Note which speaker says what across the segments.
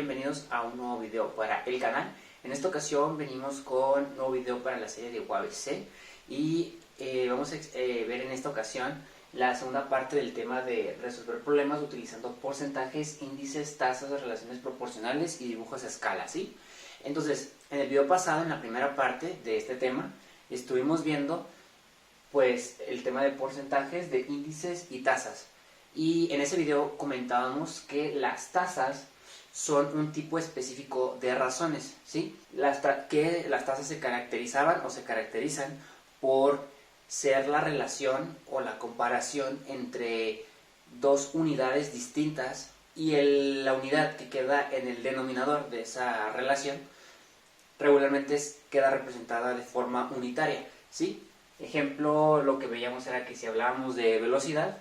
Speaker 1: bienvenidos a un nuevo video para el canal. En esta ocasión venimos con un nuevo video para la serie de UABC y vamos a ver en esta ocasión la segunda parte del tema de resolver problemas utilizando porcentajes, índices, tasas, relaciones proporcionales y dibujos a escala, ¿sí? Entonces, en el video pasado, en la primera parte de este tema, estuvimos viendo pues el tema de porcentajes, de índices y tasas. Y en ese video comentábamos que las tasas son un tipo específico de razones, ¿sí? Que las tasas se caracterizaban o se caracterizan por ser la relación o la comparación entre dos unidades distintas y la unidad que queda en el denominador de esa relación regularmente queda representada de forma unitaria, ¿sí? Ejemplo, lo que veíamos era que si hablábamos de velocidad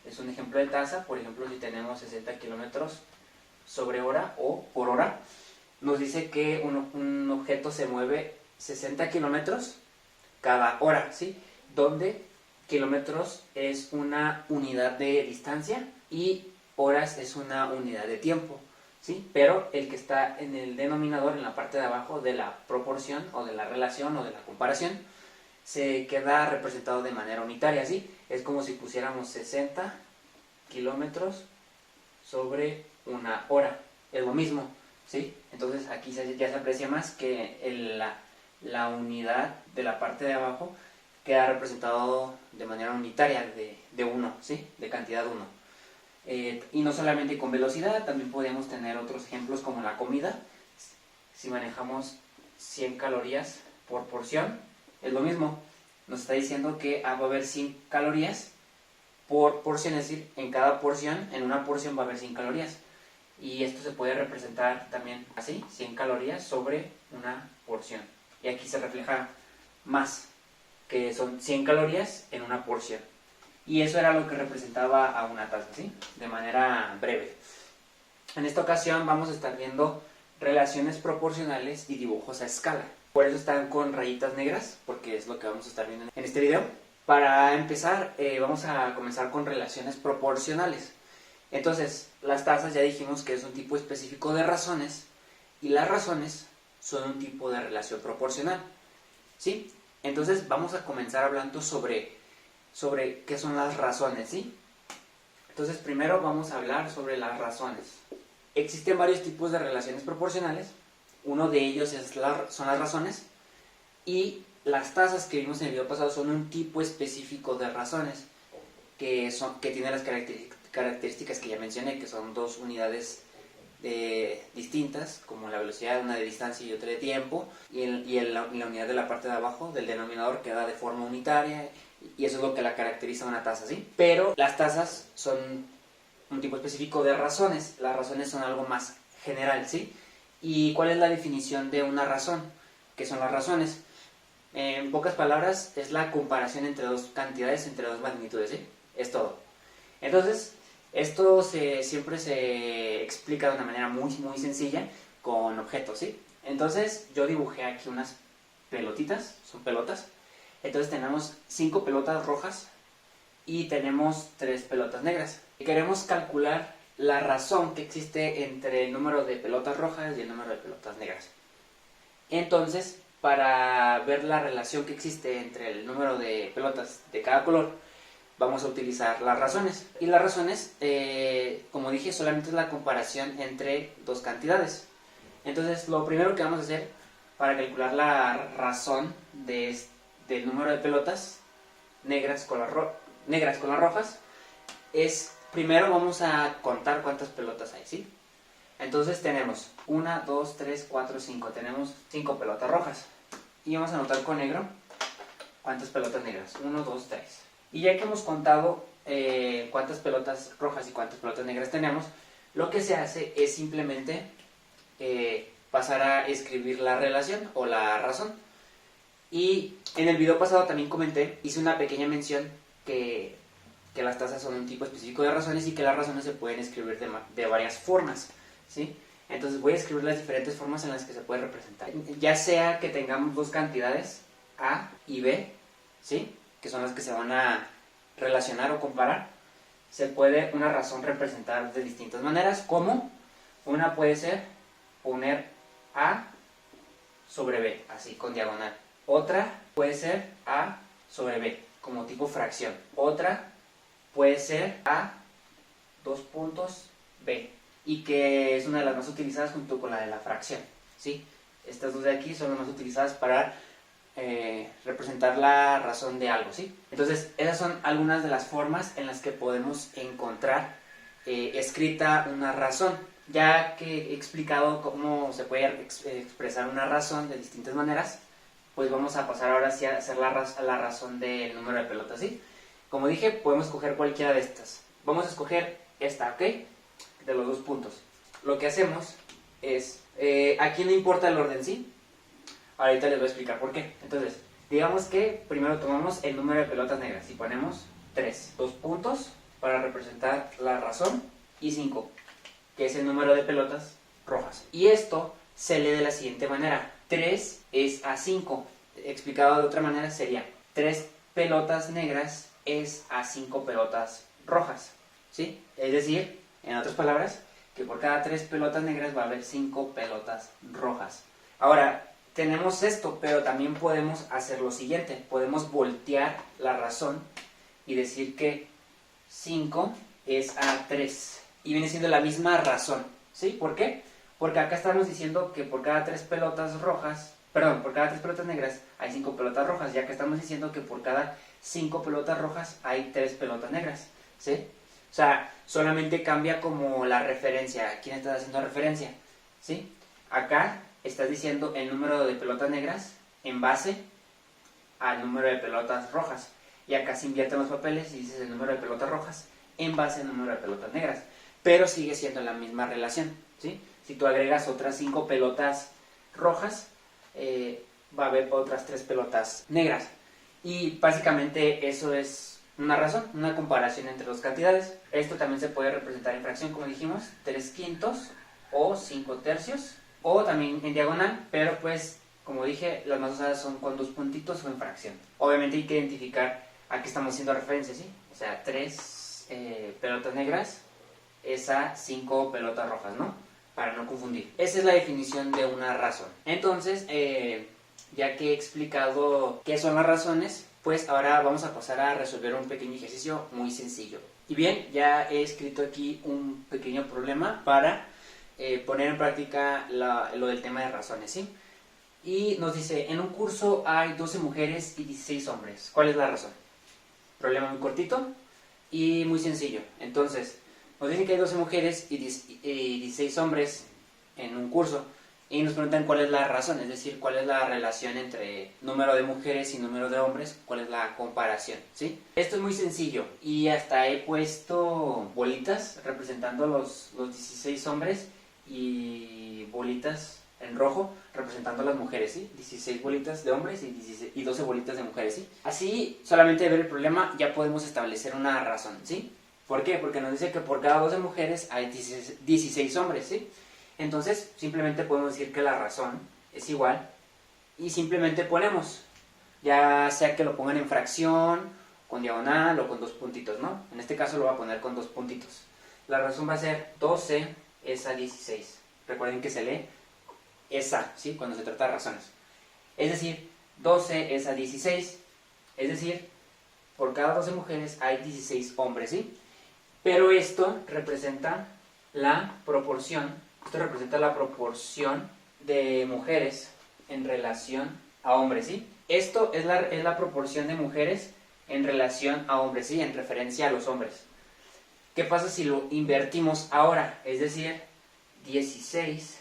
Speaker 1: es un ejemplo de tasa. Por ejemplo, si tenemos 60 kilómetros sobre hora o por hora, nos dice que un objeto se mueve 60 kilómetros cada hora, ¿sí? Donde kilómetros es una unidad de distancia y horas es una unidad de tiempo, ¿sí? Pero el que está en el denominador, en la parte de abajo de la proporción o de la relación o de la comparación, se queda representado de manera unitaria, ¿sí? Es como si pusiéramos 60 kilómetros sobre una hora, es lo mismo, ¿sí? Entonces aquí ya se aprecia más que la unidad de la parte de abajo queda representado de manera unitaria de 1, ¿sí? De cantidad 1. Y no solamente con velocidad, también podemos tener otros ejemplos como la comida. Si manejamos 100 calorías por porción, es lo mismo, nos está diciendo que va a haber 100 calorías por porción, es decir, en cada porción, en una porción va a haber 100 calorías. Y esto se puede representar también así, 100 calorías sobre una porción. Y aquí se refleja más, que son 100 calorías en una porción. Y eso era lo que representaba a una taza, ¿sí? De manera breve. En esta ocasión vamos a estar viendo relaciones proporcionales y dibujos a escala. Por eso están con rayitas negras, porque es lo que vamos a estar viendo en este video. Para empezar, vamos a comenzar con relaciones proporcionales. Entonces, las tasas ya dijimos que es un tipo específico de razones, y las razones son un tipo de relación proporcional, ¿sí? Entonces, vamos a comenzar hablando sobre qué son las razones, ¿sí? Entonces, primero vamos a hablar sobre las razones. Existen varios tipos de relaciones proporcionales. Uno de ellos son las razones, y las tasas que vimos en el video pasado son un tipo específico de razones que tienen las características que ya mencioné, que son dos unidades distintas, como la velocidad, una de distancia y otra de tiempo, y la unidad de la parte de abajo del denominador queda de forma unitaria, y eso es lo que la caracteriza una tasa, ¿sí? Pero las tasas son un tipo específico de razones. Las razones son algo más general, ¿sí? ¿Y cuál es la definición de una razón? ¿Qué son las razones? En pocas palabras, es la comparación entre dos cantidades, entre dos magnitudes, ¿sí? Es todo. Entonces, esto siempre se explica de una manera muy, muy sencilla con objetos, ¿sí? Entonces, yo dibujé aquí unas pelotitas, son pelotas. Entonces tenemos 5 pelotas rojas y tenemos 3 pelotas negras. Y queremos calcular la razón que existe entre el número de pelotas rojas y el número de pelotas negras. Entonces, para ver la relación que existe entre el número de pelotas de cada color, vamos a utilizar las razones. Y las razones, como dije, solamente es la comparación entre dos cantidades. Entonces, lo primero que vamos a hacer para calcular la razón del número de pelotas negras con las rojas es, primero vamos a contar cuántas pelotas hay, ¿sí? Entonces tenemos 1, 2, 3, 4, 5. Tenemos 5 pelotas rojas. Y vamos a anotar con negro cuántas pelotas negras. 1, 2, 3. Y ya que hemos contado cuántas pelotas rojas y cuántas pelotas negras tenemos, lo que se hace es simplemente pasar a escribir la relación o la razón. Y en el video pasado también hice una pequeña mención que las tasas son un tipo específico de razones y que las razones se pueden escribir de varias formas, ¿sí? Entonces voy a escribir las diferentes formas en las que se puede representar. Ya sea que tengamos dos cantidades, A y B, ¿sí? Que son las que se van a relacionar o comparar. Se puede una razón representar de distintas maneras, como Una puede ser poner A sobre B, así con diagonal. Otra puede ser A sobre B, como tipo fracción. Otra puede ser A, dos puntos, B, y que es una de las más utilizadas junto con la de la fracción, ¿sí? Estas dos de aquí son las más utilizadas para representar la razón de algo, ¿sí? Entonces, esas son algunas de las formas en las que podemos encontrar escrita una razón. Ya que he explicado cómo se puede expresar una razón de distintas maneras, pues vamos a pasar ahora sí a hacer la razón del número de pelotas, ¿sí? Como dije, podemos escoger cualquiera de estas. Vamos a escoger esta, ¿ok? De los dos puntos. Lo que hacemos es, aquí no importa el orden, ¿sí? Ahorita les voy a explicar por qué. Entonces, digamos que primero tomamos el número de pelotas negras y ponemos 3. 2 puntos para representar la razón y 5, que es el número de pelotas rojas. Y esto se lee de la siguiente manera. 3 es a 5. Explicado de otra manera sería 3 pelotas negras es a 5 pelotas rojas, ¿sí? Es decir, en otras palabras, que por cada 3 pelotas negras va a haber 5 pelotas rojas. Ahora, tenemos esto, pero también podemos hacer lo siguiente. Podemos voltear la razón y decir que 5 es a 3. Y viene siendo la misma razón, ¿sí? ¿Por qué? Porque acá estamos diciendo que por cada 3 pelotas rojas, perdón, por cada 3 pelotas negras hay 5 pelotas rojas, ya que estamos diciendo que por cada 5 pelotas rojas hay 3 pelotas negras, ¿sí? O sea, solamente cambia como la referencia. ¿A quién estás haciendo referencia? ¿Sí? Acá estás diciendo el número de pelotas negras en base al número de pelotas rojas. Y acá se invierten los papeles y dices el número de pelotas rojas en base al número de pelotas negras. Pero sigue siendo la misma relación, ¿sí? Si tú agregas otras 5 pelotas rojas, va a haber otras 3 pelotas negras. Y básicamente eso es una razón, una comparación entre dos cantidades. Esto también se puede representar en fracción, como dijimos, 3 quintos o 5 tercios, o también en diagonal, pero pues, como dije, las más usadas son con 2 puntitos o en fracción. Obviamente hay que identificar a qué estamos haciendo referencia, ¿sí? O sea, 3 pelotas negras es a 5 pelotas rojas, ¿no? Para no confundir. Esa es la definición de una razón. Entonces, ya que he explicado qué son las razones, pues ahora vamos a pasar a resolver un pequeño ejercicio muy sencillo. Y bien, ya he escrito aquí un pequeño problema para poner en práctica lo del tema de razones, ¿sí? Y nos dice, en un curso hay 12 mujeres y 16 hombres. ¿Cuál es la razón? Problema muy cortito y muy sencillo. Entonces, nos dicen que hay 12 mujeres y 16 hombres en un curso. Y nos preguntan cuál es la razón, es decir, cuál es la relación entre número de mujeres y número de hombres, cuál es la comparación, ¿sí? Esto es muy sencillo y hasta he puesto bolitas representando los 16 hombres y bolitas en rojo representando a las mujeres, ¿sí? 16 bolitas de hombres y 12 bolitas de mujeres, ¿sí? Así, solamente de ver el problema ya podemos establecer una razón, ¿sí? ¿Por qué? Porque nos dice que por cada 12 mujeres hay 16 hombres, ¿sí? Entonces, simplemente podemos decir que la razón es igual y simplemente ponemos, ya sea que lo pongan en fracción, con diagonal o con 2 puntitos, ¿no? En este caso lo voy a poner con 2 puntitos. La razón va a ser 12 es a 16. Recuerden que se lee esa, ¿sí? Cuando se trata de razones. Es decir, 12 es a 16, es decir, por cada 12 mujeres hay 16 hombres, ¿sí? Pero esto representa la proporción. Esto representa la proporción de mujeres en relación a hombres, ¿sí? Esto es la proporción de mujeres en relación a hombres, ¿sí? En referencia a los hombres. ¿Qué pasa si lo invertimos ahora? Es decir, 16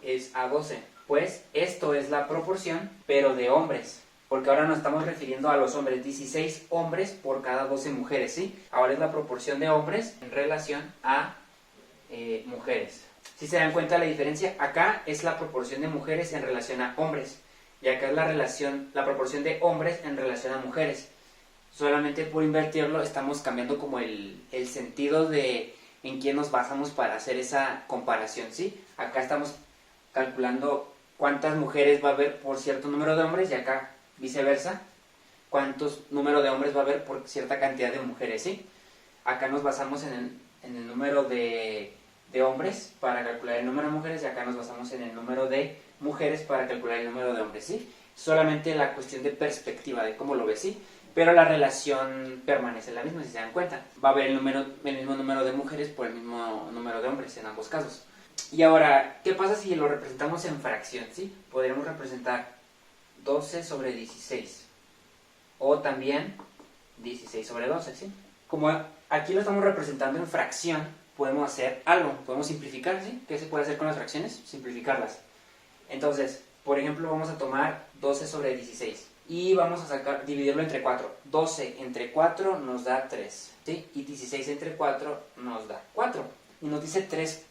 Speaker 1: es a 12. Pues esto es la proporción, pero de hombres. Porque ahora nos estamos refiriendo a los hombres. 16 hombres por cada 12 mujeres, ¿sí? Ahora es la proporción de hombres en relación a mujeres. Si se dan cuenta la diferencia, acá es la proporción de mujeres en relación a hombres y acá es la proporción de hombres en relación a mujeres. Solamente por invertirlo estamos cambiando como el sentido de en quién nos basamos para hacer esa comparación, ¿sí? Acá estamos calculando cuántas mujeres va a haber por cierto número de hombres y acá viceversa, cuántos número de hombres va a haber por cierta cantidad de mujeres, ¿sí? Acá nos basamos en el número de de hombres para calcular el número de mujeres y acá nos basamos en el número de mujeres para calcular el número de hombres, ¿sí? Solamente la cuestión de perspectiva, de cómo lo ves, ¿sí? Pero la relación permanece la misma, si se dan cuenta. Va a haber el mismo número de mujeres por el mismo número de hombres en ambos casos. Y ahora, ¿qué pasa si lo representamos en fracción, sí? Podríamos representar 12 sobre 16 o también 16 sobre 12, ¿sí? Como aquí lo estamos representando en fracción, podemos hacer algo, podemos simplificar, ¿sí? ¿Qué se puede hacer con las fracciones? Simplificarlas. Entonces, por ejemplo, vamos a tomar 12 sobre 16 y vamos a dividirlo entre 4. 12 entre 4 nos da 3, ¿sí? Y 16 entre 4 nos da 4. Y nos dice 3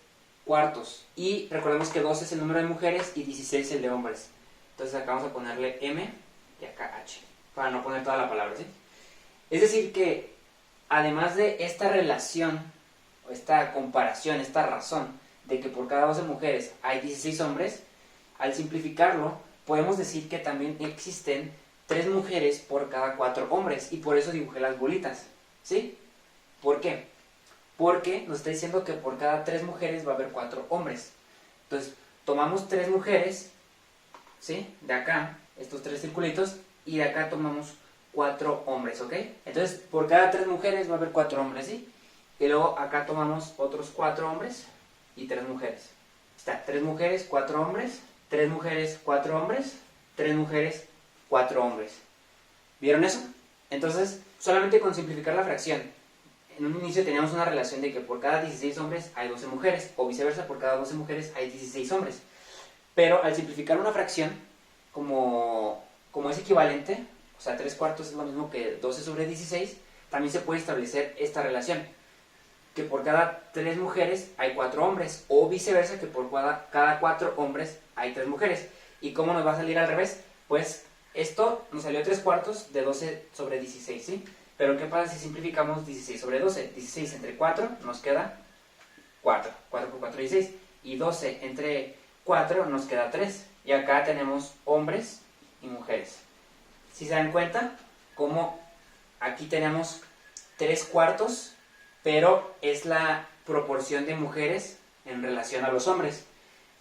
Speaker 1: cuartos. Y recordemos que 12 es el número de mujeres y 16 el de hombres. Entonces acá vamos a ponerle M y acá H, para no poner toda la palabra, ¿sí? Es decir que, además de esta relación, o esta comparación, esta razón, de que por cada 12 mujeres hay 16 hombres, al simplificarlo, podemos decir que también existen 3 mujeres por cada 4 hombres, y por eso dibujé las bolitas, ¿sí? ¿Por qué? Porque nos está diciendo que por cada 3 mujeres va a haber 4 hombres. Entonces, tomamos 3 mujeres, ¿sí? De acá, estos 3 circulitos, y de acá tomamos 4 hombres, ¿ok? Entonces, por cada 3 mujeres va a haber 4 hombres, ¿sí? Y luego acá tomamos otros 4 hombres y 3 mujeres. Está 3 mujeres, 4 hombres, 3 mujeres, 4 hombres, 3 mujeres, 4 hombres. ¿Vieron eso? Entonces, solamente con simplificar la fracción, en un inicio teníamos una relación de que por cada 16 hombres hay 12 mujeres, o viceversa, por cada 12 mujeres hay 16 hombres. Pero al simplificar una fracción, como es equivalente, o sea, 3 cuartos es lo mismo que 12 sobre 16, también se puede establecer esta relación, que por cada 3 mujeres hay 4 hombres, o viceversa, que por cada 4 hombres hay 3 mujeres. ¿Y cómo nos va a salir al revés? Pues esto nos salió 3 cuartos de 12 sobre 16, ¿sí? Pero ¿qué pasa si simplificamos 16 sobre 12? 16 entre 4 nos queda 4. 4 por 4, 16. Y 12 entre 4 nos queda 3. Y acá tenemos hombres y mujeres. Si se dan cuenta, como aquí tenemos 3 cuartos, pero es la proporción de mujeres en relación a los hombres.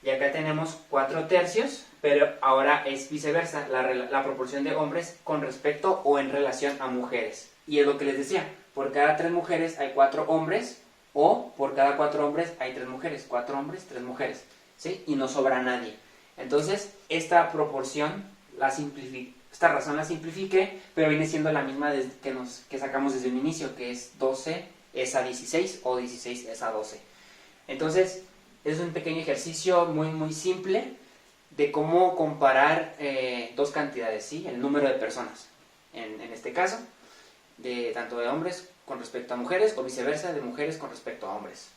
Speaker 1: Y acá tenemos 4 tercios, pero ahora es viceversa, la proporción de hombres con respecto o en relación a mujeres. Y es lo que les decía, por cada 3 mujeres hay 4 hombres, o por cada 4 hombres hay 3 mujeres. 4 hombres, 3 mujeres, ¿sí? Y no sobra nadie. Entonces, esta proporción, esta razón la simplifiqué, pero viene siendo la misma que sacamos desde un inicio, que es 12 es a 16 o 16 es a 12. Entonces, es un pequeño ejercicio muy muy simple de cómo comparar dos cantidades, ¿sí? El número de personas, en este caso, tanto de hombres con respecto a mujeres o viceversa, de mujeres con respecto a hombres.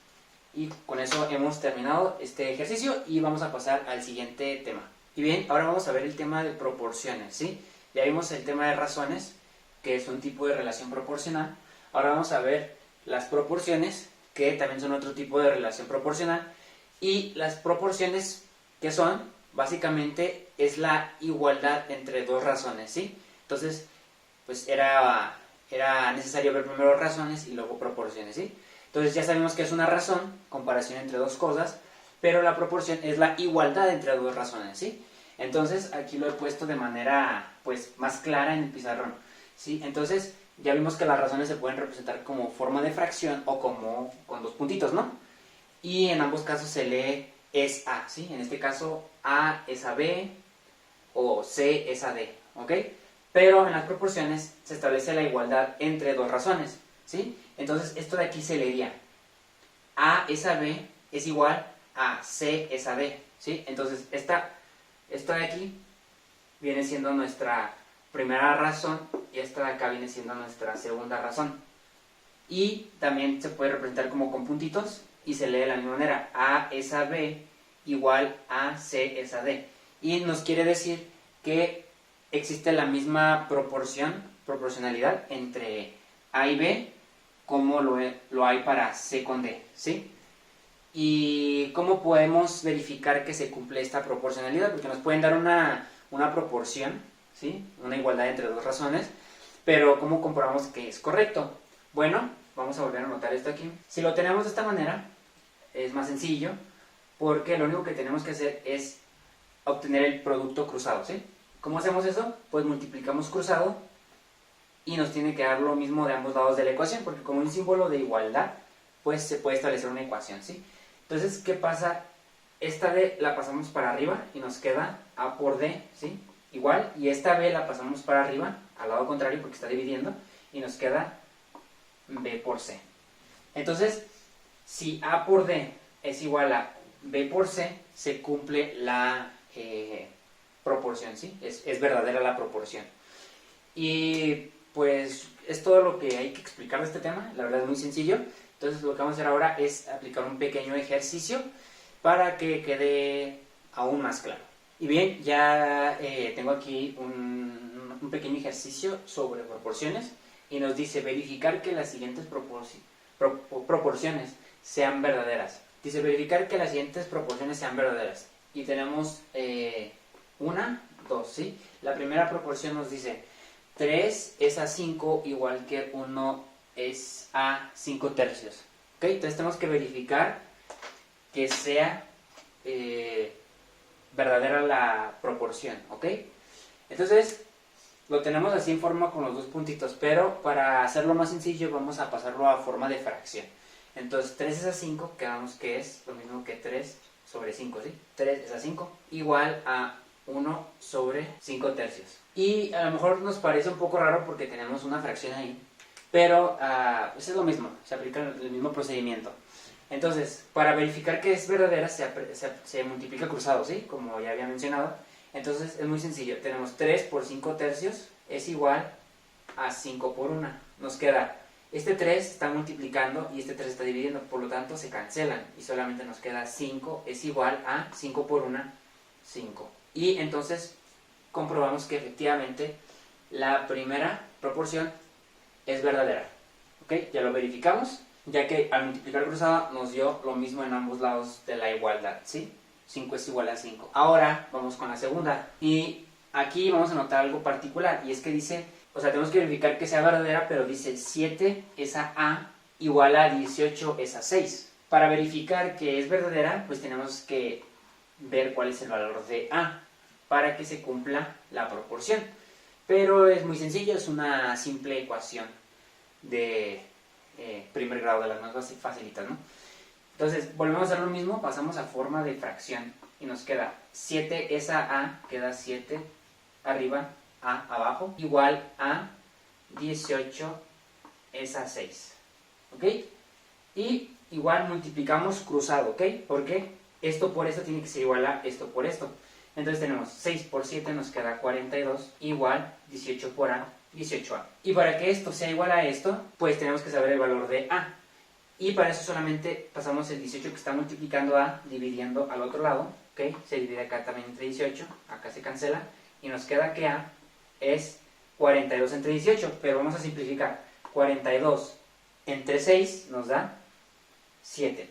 Speaker 1: Y con eso hemos terminado este ejercicio y vamos a pasar al siguiente tema. Y bien, ahora vamos a ver el tema de proporciones, ¿sí? Ya vimos el tema de razones, que es un tipo de relación proporcional. Ahora vamos a ver las proporciones, que también son otro tipo de relación proporcional. Y las proporciones, que son, básicamente, es la igualdad entre dos razones, ¿sí? Entonces, pues era necesario ver primero razones y luego proporciones, ¿sí? Entonces ya sabemos que es una razón, comparación entre dos cosas, pero la proporción es la igualdad entre dos razones, ¿sí? Entonces aquí lo he puesto de manera, pues, más clara en el pizarrón, ¿sí? Entonces ya vimos que las razones se pueden representar como forma de fracción o como con dos puntitos, ¿no? Y en ambos casos se lee es A, ¿sí? En este caso A es a B o C es a D, ¿ok? Pero en las proporciones se establece la igualdad entre dos razones, ¿sí? Entonces esto de aquí se leería A es a B es igual a C es a D, ¿sí? Entonces esto de aquí viene siendo nuestra primera razón y esta de acá viene siendo nuestra segunda razón. Y también se puede representar como con puntitos y se lee de la misma manera. A es a B igual a C es a D. Y nos quiere decir que existe la misma proporcionalidad entre A y B como lo hay para C con D, ¿sí? ¿Y cómo podemos verificar que se cumple esta proporcionalidad? Porque nos pueden dar una proporción, ¿sí? Una igualdad entre dos razones, pero ¿cómo comprobamos que es correcto? Bueno, vamos a volver a anotar esto aquí. Si lo tenemos de esta manera, es más sencillo porque lo único que tenemos que hacer es obtener el producto cruzado, ¿sí? ¿Cómo hacemos eso? Pues multiplicamos cruzado y nos tiene que dar lo mismo de ambos lados de la ecuación, porque como un símbolo de igualdad, pues se puede establecer una ecuación, ¿sí? Entonces, ¿qué pasa? Esta D la pasamos para arriba y nos queda A por D, ¿sí? Igual, y esta B la pasamos para arriba, al lado contrario porque está dividiendo, y nos queda B por C. Entonces, si A por D es igual a B por C, se cumple la proporción, ¿sí? Es verdadera la proporción. Y pues es todo lo que hay que explicar de este tema, la verdad es muy sencillo. Entonces lo que vamos a hacer ahora es aplicar un pequeño ejercicio para que quede aún más claro. Y bien, ya tengo aquí un pequeño ejercicio sobre proporciones y nos dice verificar que las siguientes proporciones sean verdaderas. Dice verificar que las siguientes proporciones sean verdaderas. Y tenemos una, dos, ¿sí? La primera proporción nos dice 3 es a 5 igual que 1 es a 5 tercios. ¿Ok? Entonces tenemos que verificar que sea verdadera la proporción. ¿Ok? Entonces lo tenemos así en forma con los dos puntitos, pero para hacerlo más sencillo vamos a pasarlo a forma de fracción. Entonces 3 es a 5, quedamos que es lo mismo que 3 sobre 5, ¿sí? 3 es a 5 igual a 1 sobre 5 tercios. Y a lo mejor nos parece un poco raro porque tenemos una fracción ahí, pero pues es lo mismo, se aplica el mismo procedimiento. Entonces, para verificar que es verdadera se multiplica cruzado, ¿sí? Como ya había mencionado. Entonces es muy sencillo, tenemos 3 por 5 tercios es igual a 5 por 1. Nos queda, este 3 está multiplicando y este 3 está dividiendo, por lo tanto se cancelan y solamente nos queda 5 es igual a 5 por 1, 5. Y entonces comprobamos que efectivamente la primera proporción es verdadera. ¿Ok? Ya lo verificamos, ya que al multiplicar cruzado nos dio lo mismo en ambos lados de la igualdad, ¿sí? 5 es igual a 5. Ahora vamos con la segunda. Y aquí vamos a notar algo particular, y es que dice, o sea, tenemos que verificar que sea verdadera, pero dice 7 es a igual a 18 es a 6. Para verificar que es verdadera, pues tenemos que ver cuál es el valor de A para que se cumpla la proporción. Pero es muy sencillo, es una simple ecuación de primer grado, de las más facilitas, ¿no? Entonces, volvemos a hacer lo mismo, pasamos a forma de fracción y nos queda 7 es a, queda 7 arriba, a abajo, igual a 18 es a 6. ¿Ok? Y igual multiplicamos cruzado, ¿ok? Porque esto por esto tiene que ser igual a esto por esto. Entonces tenemos 6 por 7 nos queda 42 igual 18 por a, 18a. Y para que esto sea igual a esto, pues tenemos que saber el valor de a. Y para eso solamente pasamos el 18 que está multiplicando a, dividiendo al otro lado, ¿ok? Se divide acá también entre 18, acá se cancela, y nos queda que a es 42 entre 18, pero vamos a simplificar. 42 entre 6 nos da 7.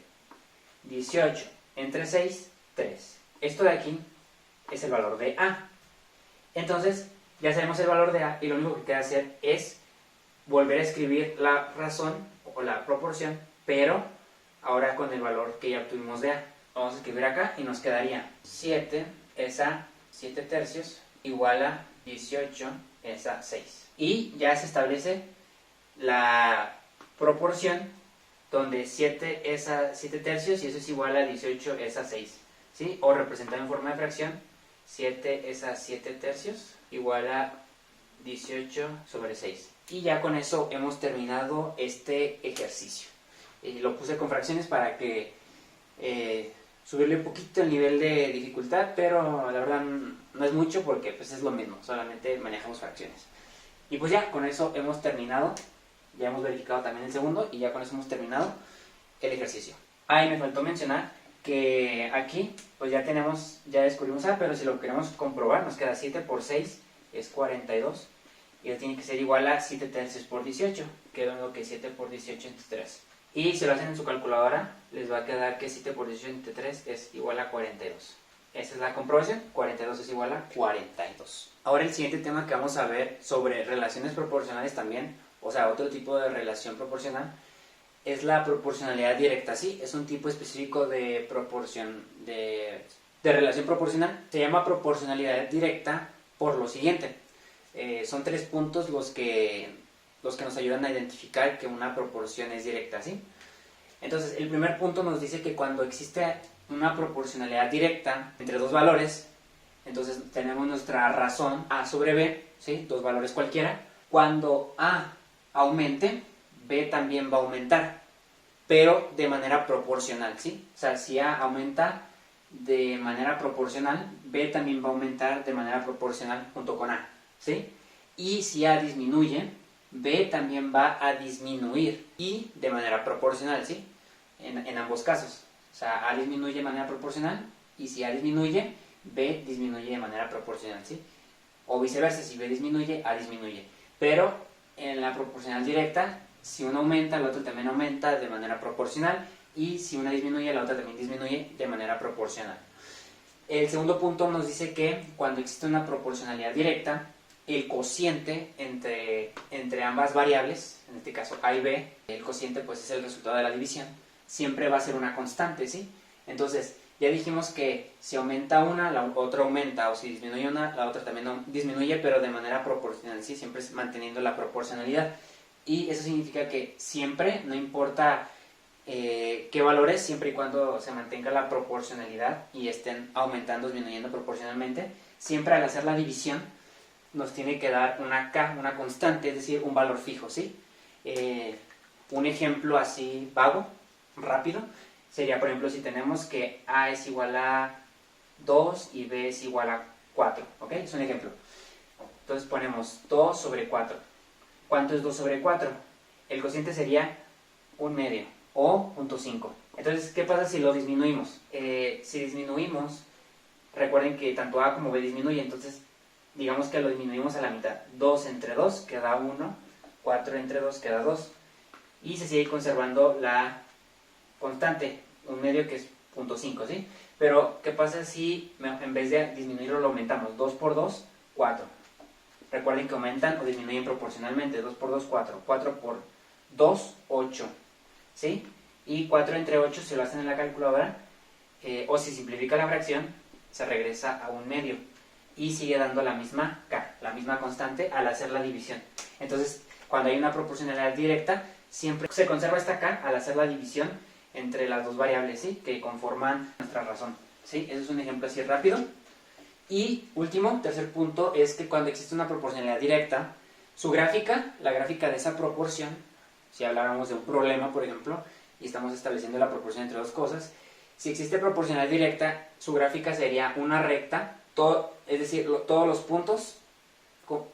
Speaker 1: 18 entre 6, 3. Esto de aquí es el valor de a. Entonces, ya sabemos el valor de a y lo único que queda hacer es volver a escribir la razón o la proporción, pero ahora con el valor que ya obtuvimos de a. Vamos a escribir acá y nos quedaría 7 es a 7 tercios igual a 18 es a 6. Y ya se establece la proporción donde 7 es a 7 tercios y eso es igual a 18 es a 6. ¿Sí? O representado en forma de fracción, 7 es a 7 tercios igual a 18 sobre 6. Y ya con eso hemos terminado este ejercicio. Lo puse con fracciones para que subirle un poquito el nivel de dificultad, pero la verdad no es mucho porque pues es lo mismo, solamente manejamos fracciones. Y pues ya con eso hemos terminado, ya hemos verificado también el segundo y ya con eso hemos terminado el ejercicio. Y me faltó mencionar que aquí pues ya descubrimos A, pero si lo queremos comprobar nos queda 7 por 6 es 42 y ya tiene que ser igual a 7 tercios por 18, que es lo que 7 por 18 entre 3. Y si lo hacen en su calculadora, les va a quedar que 7 por 18 entre 3 es igual a 42. Esa es la comprobación, 42 es igual a 42. Ahora el siguiente tema que vamos a ver sobre relaciones proporcionales también, o sea, otro tipo de relación proporcional, es la proporcionalidad directa, ¿sí? Es un tipo específico de de relación proporcional. Se llama proporcionalidad directa por lo siguiente. Son 3 puntos los que nos ayudan a identificar que una proporción es directa, ¿sí? Entonces, el primer punto nos dice que cuando existe una proporcionalidad directa entre dos valores, entonces tenemos nuestra razón A sobre B, ¿sí? Dos valores cualquiera. Cuando A aumente, B también va a aumentar, pero de manera proporcional, ¿sí? O sea, si A aumenta de manera proporcional, B también va a aumentar de manera proporcional junto con A, ¿sí? Y si A disminuye, B también va a disminuir y de manera proporcional, ¿sí? En ambos casos. O sea, A disminuye de manera proporcional y si A disminuye, B disminuye de manera proporcional, ¿sí? O viceversa, si B disminuye, A disminuye. Pero en la proporcional directa, si uno aumenta, el otro también aumenta de manera proporcional, y si una disminuye, la otra también disminuye de manera proporcional. El segundo punto nos dice que cuando existe una proporcionalidad directa, el cociente entre ambas variables, en este caso A y B, el cociente pues es el resultado de la división, siempre va a ser una constante, ¿sí? Entonces, ya dijimos que si aumenta una, la otra aumenta, o si disminuye una, la otra también disminuye, pero de manera proporcional, ¿sí? Siempre manteniendo la proporcionalidad. Y eso significa que siempre, no importa qué valores, siempre y cuando se mantenga la proporcionalidad y estén aumentando, disminuyendo proporcionalmente, siempre al hacer la división nos tiene que dar una K, una constante, es decir, un valor fijo, ¿sí? Un ejemplo así vago, rápido, sería, por ejemplo, si tenemos que A es igual a 2 y B es igual a 4, ¿ok? Es un ejemplo. Entonces ponemos 2 sobre 4. ¿Cuánto es 2 sobre 4? El cociente sería 1/2 o 0.5. Entonces, ¿qué pasa si lo disminuimos? Si disminuimos, recuerden que tanto A como B disminuye, entonces digamos que lo disminuimos a la mitad. 2 entre 2 queda 1, 4 entre 2 queda 2. Y se sigue conservando la constante, 1/2 que es 0.5, ¿sí? Pero, ¿qué pasa si en vez de disminuirlo lo aumentamos? 2 por 2, 4. Recuerden que aumentan o disminuyen proporcionalmente. 2 por 2, 4. 4 por 2, 8. ¿Sí? Y 4 entre 8, si lo hacen en la calculadora, o si simplifica la fracción, se regresa a 1/2. Y sigue dando la misma K, la misma constante al hacer la división. Entonces, cuando hay una proporcionalidad directa, siempre se conserva esta K al hacer la división entre las dos variables, ¿sí? Que conforman nuestra razón, ¿sí? Ese es un ejemplo así rápido. Y último, tercer punto, es que cuando existe una proporcionalidad directa, su gráfica, la gráfica de esa proporción, si habláramos de un problema, por ejemplo, y estamos estableciendo la proporción entre dos cosas, si existe proporcionalidad directa, su gráfica sería una recta, es decir, todos los puntos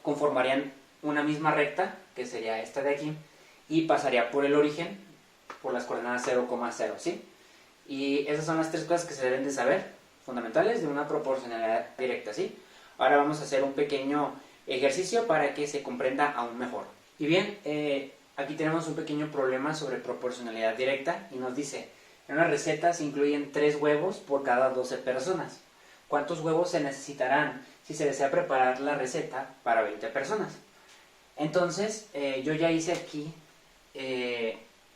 Speaker 1: conformarían una misma recta, que sería esta de aquí, y pasaría por el origen, por las coordenadas 0,0, ¿sí? Y esas son las 3 cosas que se deben de saber, fundamentales de una proporcionalidad directa, ¿sí? Ahora vamos a hacer un pequeño ejercicio para que se comprenda aún mejor. Y bien, aquí tenemos un pequeño problema sobre proporcionalidad directa y nos dice, en una receta se incluyen 3 huevos por cada 12 personas. ¿Cuántos huevos se necesitarán si se desea preparar la receta para 20 personas? Entonces, yo ya hice aquí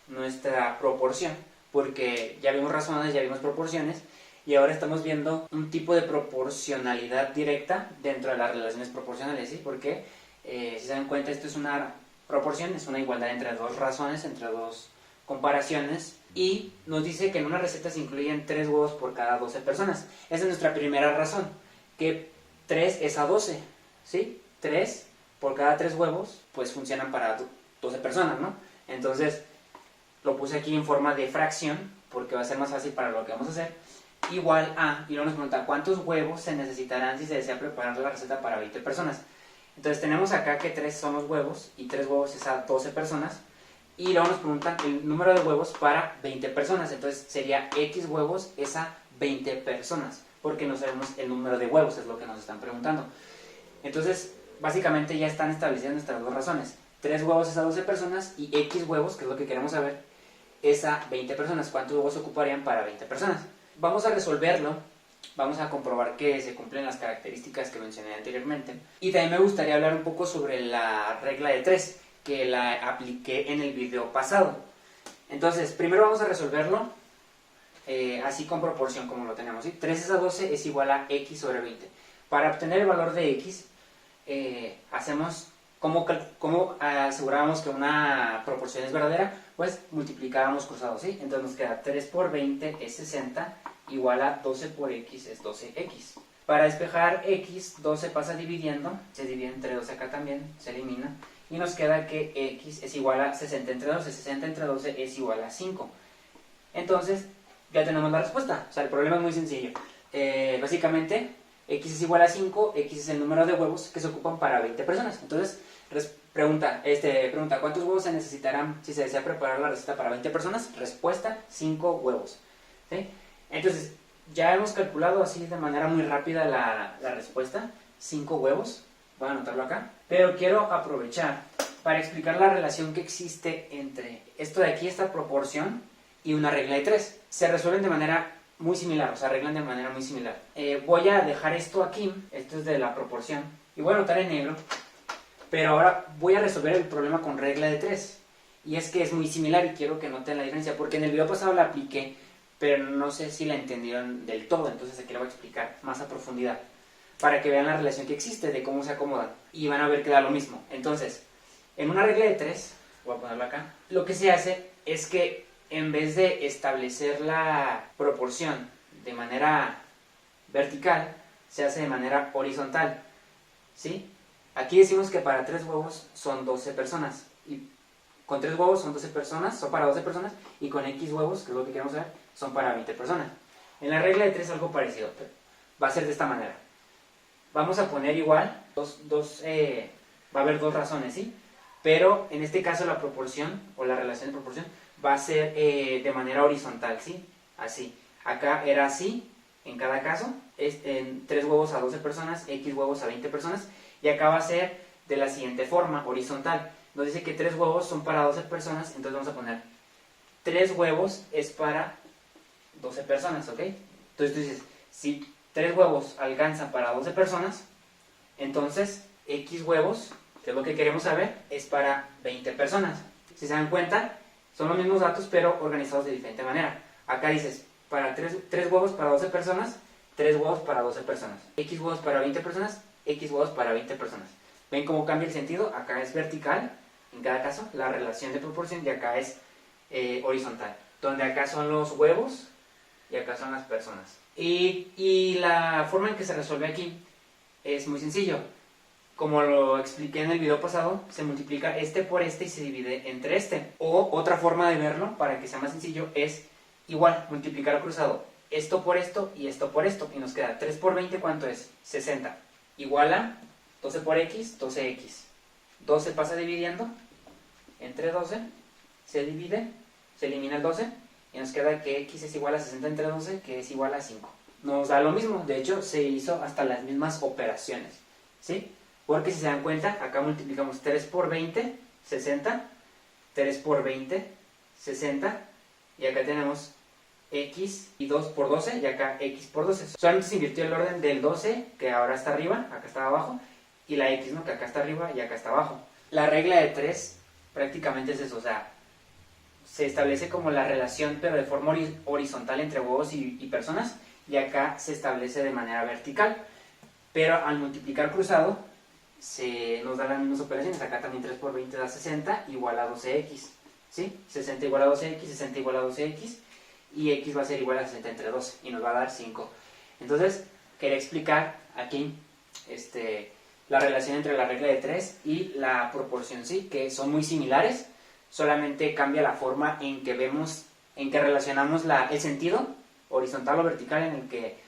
Speaker 1: nuestra proporción, porque ya vimos razones, ya vimos proporciones, y ahora estamos viendo un tipo de proporcionalidad directa dentro de las relaciones proporcionales, ¿sí? Porque, si se dan cuenta, esto es una proporción, es una igualdad entre dos razones, entre dos comparaciones, y nos dice que en una receta se incluyen 3 huevos por cada 12 personas. Esa es nuestra primera razón, que 3 es a 12, ¿sí? 3 por cada 3 huevos, pues funcionan para 12 personas, ¿no? Entonces, lo puse aquí en forma de fracción, porque va a ser más fácil para lo que vamos a hacer, igual a, y luego nos pregunta, ¿cuántos huevos se necesitarán si se desea preparar la receta para 20 personas? Entonces tenemos acá que 3 son los huevos, y 3 huevos es a 12 personas, y luego nos preguntan el número de huevos para 20 personas, entonces sería X huevos es a 20 personas, porque no sabemos el número de huevos, es lo que nos están preguntando. Entonces, básicamente ya están establecidas nuestras dos razones. 3 huevos es a 12 personas, y X huevos, que es lo que queremos saber, es a 20 personas. ¿Cuántos huevos ocuparían para 20 personas? Vamos a resolverlo, vamos a comprobar que se cumplen las características que mencioné anteriormente. Y también me gustaría hablar un poco sobre la regla de 3, que la apliqué en el video pasado. Entonces, primero vamos a resolverlo así con proporción como lo tenemos, ¿sí? 3 a 12 es igual a x sobre 20. Para obtener el valor de x, hacemos ¿cómo asegurábamos que una proporción es verdadera? Pues multiplicábamos cruzados, ¿sí? Entonces nos queda 3 por 20 es 60, igual a 12 por x es 12x. Para despejar x, 12 pasa dividiendo, se divide entre 12 acá también, se elimina, y nos queda que x es igual a 60 entre 12, 60 entre 12 es igual a 5. Entonces, ya tenemos la respuesta, o sea, el problema es muy sencillo. Básicamente, x es igual a 5, x es el número de huevos que se ocupan para 20 personas. Entonces, pregunta, ¿cuántos huevos se necesitarán si se desea preparar la receta para 20 personas? Respuesta, 5 huevos. ¿Sí? Entonces, ya hemos calculado así de manera muy rápida la respuesta, 5 huevos, voy a anotarlo acá. Pero quiero aprovechar para explicar la relación que existe entre esto de aquí, esta proporción, y una regla de 3. Se resuelven de manera muy similar, o se arreglan de manera muy similar. Voy a dejar esto aquí, esto es de la proporción, y voy a anotar en negro, pero ahora voy a resolver el problema con regla de 3. Y es que es muy similar y quiero que noten la diferencia, porque en el video pasado la apliqué, pero no sé si la entendieron del todo, entonces aquí la voy a explicar más a profundidad, para que vean la relación que existe, de cómo se acomodan, y van a ver que da lo mismo. Entonces, en una regla de 3, voy a ponerlo acá, lo que se hace es que en vez de establecer la proporción de manera vertical, se hace de manera horizontal, ¿sí? Aquí decimos que para 3 huevos son 12 personas, y con 3 huevos son 12 personas, son para 12 personas, y con X huevos, que es lo que queremos saber, son para 20 personas. En la regla de 3 algo parecido, pero va a ser de esta manera. Vamos a poner igual, va a haber dos razones, ¿sí? Pero en este caso la proporción, o la relación de proporción, va a ser de manera horizontal, ¿sí? Así. Acá era así, en cada caso, en 3 huevos a 12 personas, X huevos a 20 personas, y acá va a ser de la siguiente forma, horizontal. Nos dice que 3 huevos son para 12 personas, entonces vamos a poner 3 huevos es para 12 personas, ¿ok? Entonces tú dices, si 3 huevos alcanzan para 12 personas, entonces X huevos, que es lo que queremos saber, es para 20 personas. Si se dan cuenta, son los mismos datos, pero organizados de diferente manera. Acá dices, para 3 huevos para 12 personas, 3 huevos para 12 personas. X huevos para 20 personas, X huevos para 20 personas. ¿Ven cómo cambia el sentido? Acá es vertical, en cada caso, la relación de proporción, y acá es horizontal. Donde acá son los huevos, y acá son las personas. Y la forma en que se resuelve aquí es muy sencillo. Como lo expliqué en el video pasado, se multiplica este por este y se divide entre este. O otra forma de verlo, para que sea más sencillo, es igual, multiplicar cruzado. Esto por esto y esto por esto. Y nos queda 3 por 20, ¿cuánto es? 60. Igual a 12 por x, 12x. 12 pasa dividiendo entre 12, se divide, se elimina el 12, y nos queda que x es igual a 60 entre 12, que es igual a 5. Nos da lo mismo, de hecho se hizo hasta las mismas operaciones, ¿sí? Porque si se dan cuenta, acá multiplicamos 3 por 20, 60, 3 por 20, 60, y acá tenemos x y 2 por 12, y acá x por 12. Solamente se invirtió el orden del 12, que ahora está arriba, acá está abajo, y la x, ¿no? Que acá está arriba y acá está abajo. La regla de 3 prácticamente es eso, o sea, se establece como la relación, pero de forma horizontal entre huevos y personas, y acá se establece de manera vertical. Pero al multiplicar cruzado, se nos dan las mismas operaciones. Acá también 3 por 20 da 60, igual a 12x, ¿sí? 60 igual a 12x, 60 igual a 12x, y x va a ser igual a 60 entre 12, y nos va a dar 5. Entonces, quería explicar aquí la relación entre la regla de 3 y la proporción, ¿sí? Que son muy similares, solamente cambia la forma en que vemos, en que relacionamos el sentido, horizontal o vertical, en el que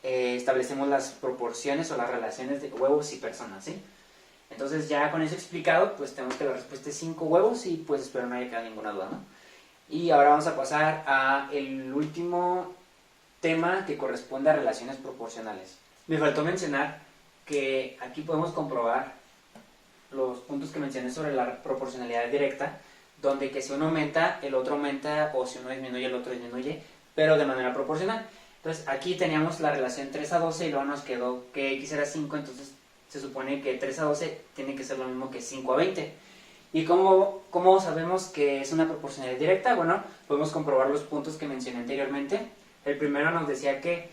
Speaker 1: establecemos las proporciones o las relaciones de huevos y personas, ¿sí? Entonces ya con eso explicado, pues tenemos que la respuesta es 5 huevos, y pues espero no haya quedado ninguna duda, ¿no? Y ahora vamos a pasar a el último tema, que corresponde a relaciones proporcionales. Me faltó mencionar que aquí podemos comprobar los puntos que mencioné sobre la proporcionalidad directa, donde que si uno aumenta, el otro aumenta, o si uno disminuye, el otro disminuye, pero de manera proporcional. Entonces aquí teníamos la relación 3 a 12, y luego nos quedó que x era 5, entonces se supone que 3 a 12 tiene que ser lo mismo que 5 a 20. ¿Y cómo sabemos que es una proporcionalidad directa? Bueno, podemos comprobar los puntos que mencioné anteriormente. El primero nos decía que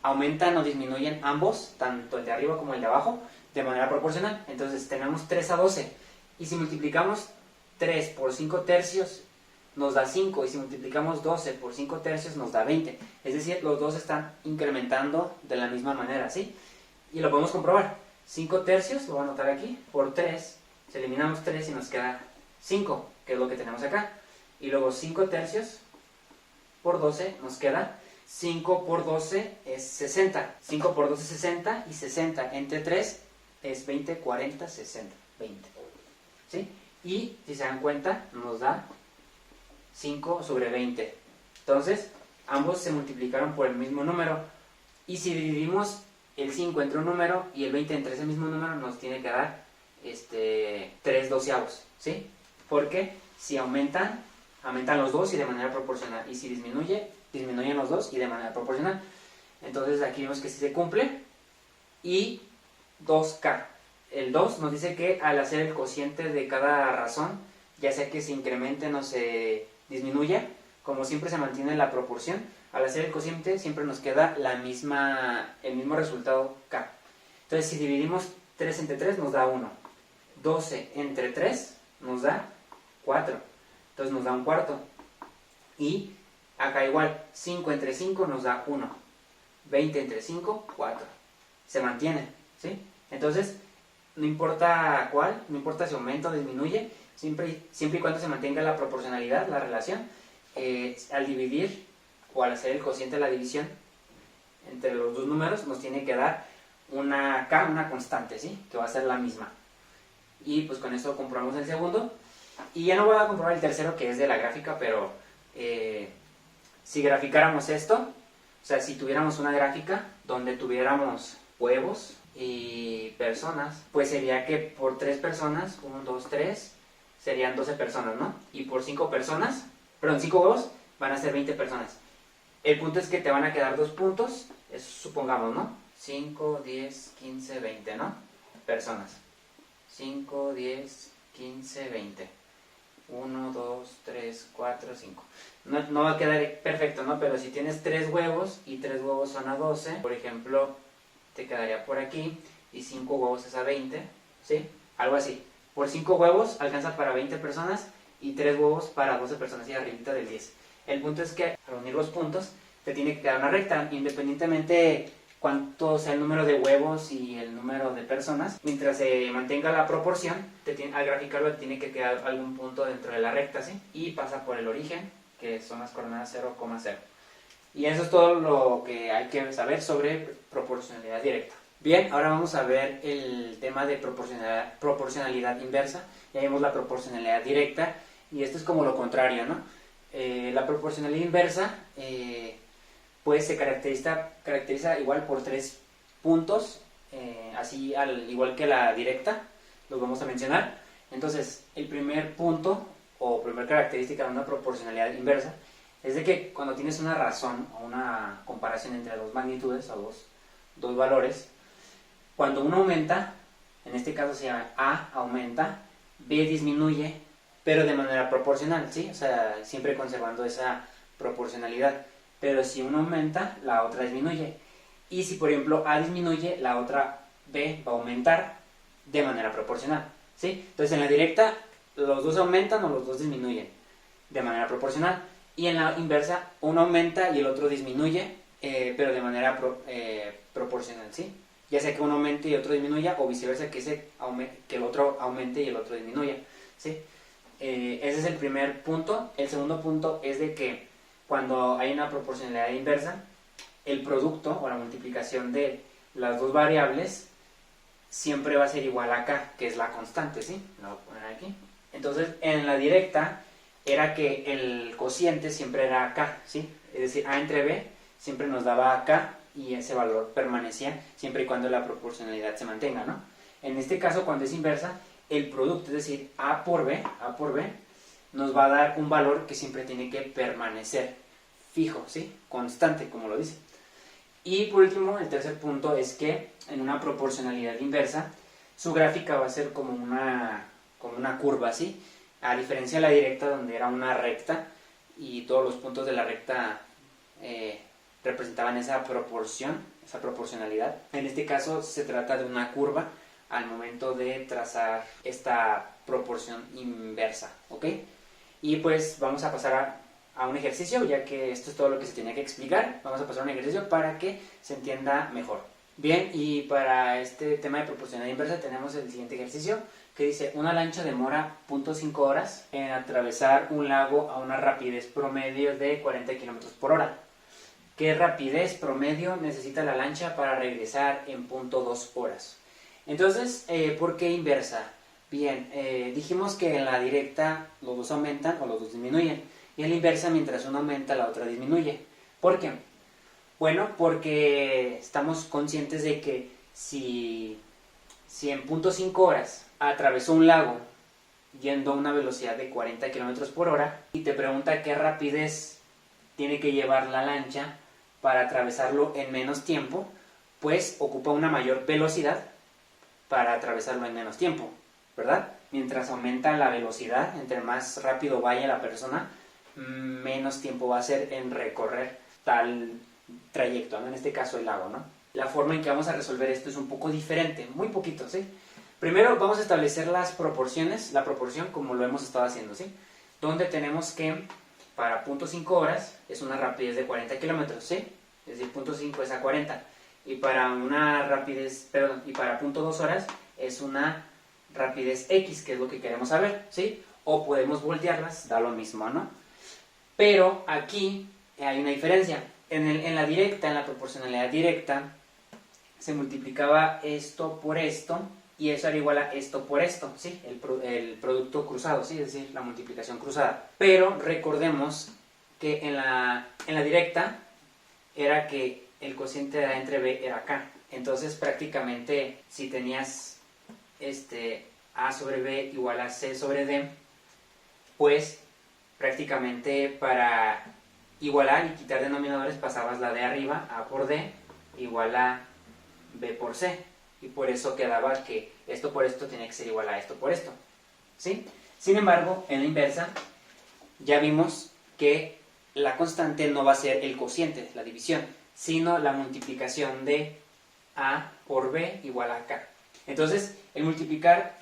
Speaker 1: aumentan o disminuyen ambos, tanto el de arriba como el de abajo, de manera proporcional. Entonces tenemos 3 a 12. Y si multiplicamos 3 por 5 tercios, nos da 5. Y si multiplicamos 12 por 5 tercios, nos da 20. Es decir, los dos están incrementando de la misma manera, ¿sí? Y lo podemos comprobar. 5 tercios, lo voy a anotar aquí, por 3. Si eliminamos 3 y nos queda 5, que es lo que tenemos acá. Y luego 5 tercios por 12 nos queda 5 por 12 es 60. 5 por 12 es 60 y 60 entre 3 es 20, 40, 60, 20. ¿Sí? Y si se dan cuenta nos da 5 sobre 20. Entonces ambos se multiplicaron por el mismo número. Y si dividimos el 5 entre un número y el 20 entre ese mismo número, nos tiene que dar 3 doceavos. ¿Sí? Porque si aumentan los dos y de manera proporcional. Y si disminuyen los dos y de manera proporcional. Entonces aquí vemos que sí se cumple. Y 2K. El 2 nos dice que al hacer el cociente de cada razón, ya sea que se incremente o se disminuya, como siempre se mantiene la proporción, al hacer el cociente siempre nos queda el mismo resultado K. Entonces si dividimos 3 entre 3 nos da 1. 12 entre 3 nos da 4. Entonces nos da un cuarto. Y acá igual, 5 entre 5 nos da 1. 20 entre 5, 4. Se mantiene, ¿sí? Entonces, no importa cuál, no importa si aumenta o disminuye, siempre y cuando se mantenga la proporcionalidad, la relación, al dividir o al hacer el cociente de la división entre los dos números, nos tiene que dar una K, una constante, ¿sí? Que va a ser la misma. Y pues con eso comprobamos el segundo. Y ya no voy a comprobar el tercero, que es de la gráfica, pero si graficáramos esto, o sea, si tuviéramos una gráfica donde tuviéramos huevos y personas, pues sería que por 3 personas, 1, 2, 3, serían 12 personas, ¿no? Y por 5 huevos, van a ser 20 personas. El punto es que te van a quedar 2 puntos, supongamos, ¿no? 5, 10, 15, 20, ¿no? Personas. 5, 10, 15, 20. 1, 2, 3, 4, 5. No va a quedar perfecto, ¿no? Pero si tienes 3 huevos y 3 huevos son a 12, por ejemplo, te quedaría por aquí y 5 huevos es a 20, ¿sí? Algo así. Por 5 huevos alcanza para 20 personas y 3 huevos para 12 personas y arribita del 10. El punto es que al unir los puntos te tiene que quedar una recta, independientemente cuánto sea el número de huevos y el número de personas. Mientras se mantenga la proporción, al graficarlo te tiene que quedar algún punto dentro de la recta, ¿sí? Y pasa por el origen, que son las coordenadas 0,0. Y eso es todo lo que hay que saber sobre proporcionalidad directa. Bien, ahora vamos a ver el tema de proporcionalidad inversa. Ya vimos la proporcionalidad directa y esto es como lo contrario, ¿no? La proporcionalidad inversa pues se caracteriza igual por 3 puntos, así igual que la directa, los vamos a mencionar. Entonces, el primer punto o primera característica de una proporcionalidad inversa es de que cuando tienes una razón o una comparación entre dos magnitudes o dos valores, cuando uno aumenta, en este caso se llama A aumenta, B disminuye, pero de manera proporcional, ¿sí? O sea, siempre conservando esa proporcionalidad. Pero si uno aumenta, la otra disminuye. Y si, por ejemplo, A disminuye, la otra B va a aumentar de manera proporcional, ¿sí? Entonces, en la directa, los dos aumentan o los dos disminuyen de manera proporcional. Y en la inversa, uno aumenta y el otro disminuye, pero de manera proporcional, ¿sí? Ya sea que uno aumente y otro disminuya, o viceversa, que el otro aumente y el otro disminuya, ¿sí? Ese es el primer punto. El segundo punto es de que cuando hay una proporcionalidad inversa, el producto o la multiplicación de las dos variables siempre va a ser igual a K, que es la constante, ¿sí? Lo voy a poner aquí. Entonces, en la directa era que el cociente siempre era K, ¿sí? Es decir, A entre B siempre nos daba K y ese valor permanecía siempre y cuando la proporcionalidad se mantenga, ¿no? En este caso, cuando es inversa, el producto, es decir, A por B, nos va a dar un valor que siempre tiene que permanecer fijo, ¿sí? Constante, como lo dice. Y por último, el tercer punto es que en una proporcionalidad inversa, su gráfica va a ser como como una curva, ¿sí? A diferencia de la directa, donde era una recta y todos los puntos de la recta representaban esa proporción, esa proporcionalidad. En este caso se trata de una curva al momento de trazar esta proporción inversa, ¿ok? Y pues vamos a pasar a un ejercicio, ya que esto es todo lo que se tenía que explicar. Vamos a pasar a un ejercicio para que se entienda mejor. Bien, y para este tema de proporcionalidad inversa tenemos el siguiente ejercicio, que dice: una lancha demora 0.5 horas en atravesar un lago a una rapidez promedio de 40 km por hora. ¿Qué rapidez promedio necesita la lancha para regresar en 0.2 horas? Entonces, ¿por qué inversa? Bien, dijimos que en la directa los dos aumentan o los dos disminuyen, y en la inversa, mientras uno aumenta, la otra disminuye. ¿Por qué? Bueno, porque estamos conscientes de que si en 0.5 horas atravesó un lago yendo a una velocidad de 40 km por hora y te pregunta qué rapidez tiene que llevar la lancha para atravesarlo en menos tiempo, pues ocupa una mayor velocidad para atravesarlo en menos tiempo, ¿verdad? Mientras aumenta la velocidad, entre más rápido vaya la persona, menos tiempo va a hacer en recorrer tal trayecto, ¿no? En este caso el lago, ¿no? La forma en que vamos a resolver esto es un poco diferente, muy poquito, ¿sí? Primero vamos a establecer las proporciones, la proporción como lo hemos estado haciendo, ¿sí? Donde tenemos que para 0.5 horas es una rapidez de 40 kilómetros, ¿sí? Es decir, 0.5 es a 40. Y para una rapidez, perdón, y para 0.2 horas es una rapidez X, que es lo que queremos saber, ¿sí? O podemos voltearlas, da lo mismo, ¿no? Pero aquí hay una diferencia. En la directa, en la proporcionalidad directa, se multiplicaba esto por esto, y eso era igual a esto por esto, ¿sí? El producto cruzado, ¿sí? Es decir, la multiplicación cruzada. Pero recordemos que en la directa era que el cociente de A entre B era K. Entonces prácticamente si tenías A sobre B igual a C sobre D, pues prácticamente para igualar y quitar denominadores pasabas la de arriba, A por D, igual a B por C. Y por eso quedaba que esto por esto tenía que ser igual a esto por esto, ¿sí? Sin embargo, en la inversa ya vimos que la constante no va a ser el cociente, la división, sino la multiplicación de A por B igual a K. Entonces, el multiplicar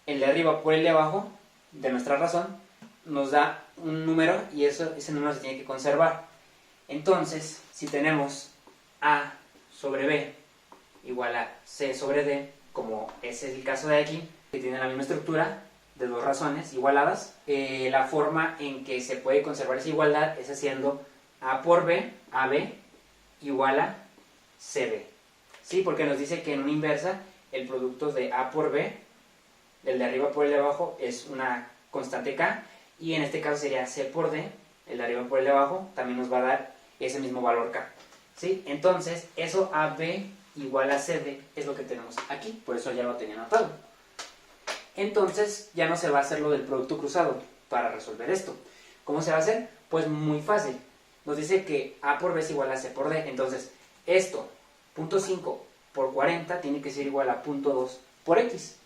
Speaker 1: el de arriba por el de abajo de nuestra razón nos da un número, y ese número se tiene que conservar. Entonces, si tenemos A sobre B igual a C sobre D, como ese es el caso de aquí, que tiene la misma estructura de dos razones igualadas, la forma en que se puede conservar esa igualdad es haciendo A por B, AB, igual a CB. ¿Sí? Porque nos dice que en una inversa el producto de A por B, el de arriba por el de abajo, es una constante K, y en este caso sería C por D, el de arriba por el de abajo, también nos va a dar ese mismo valor K. ¿Sí? Entonces, eso AB igual a CD es lo que tenemos aquí, por eso ya lo tenía anotado. Entonces, ya no se va a hacer lo del producto cruzado para resolver esto. ¿Cómo se va a hacer? Pues muy fácil. Nos dice que A por B es igual a C por D, entonces esto, 0.5 por 40, tiene que ser igual a 0.2 por X.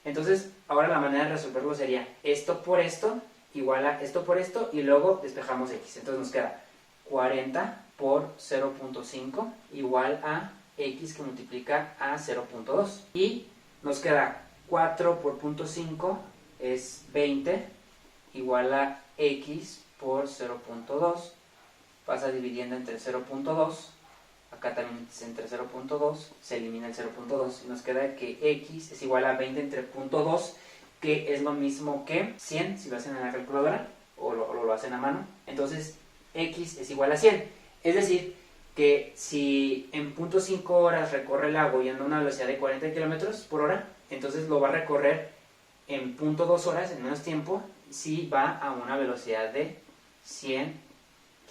Speaker 1: Entonces, ahora la manera de resolverlo sería esto por esto, igual a esto por esto, y luego despejamos X. Entonces nos queda 40 por 0.5 igual a X, que multiplica a 0.2. Y nos queda 4 por 0.5 es 20, igual a X por 0.2. Pasa dividiendo entre 0.2. Acá también es entre 0.2, se elimina el 0.2 y nos queda que X es igual a 20 entre 0.2, que es lo mismo que 100 si lo hacen en la calculadora o lo hacen a mano. Entonces X es igual a 100. Es decir, que si en 0.5 horas recorre el lago yendo a una velocidad de 40 km por hora, entonces lo va a recorrer en 0.2 horas, en menos tiempo, si va a una velocidad de 100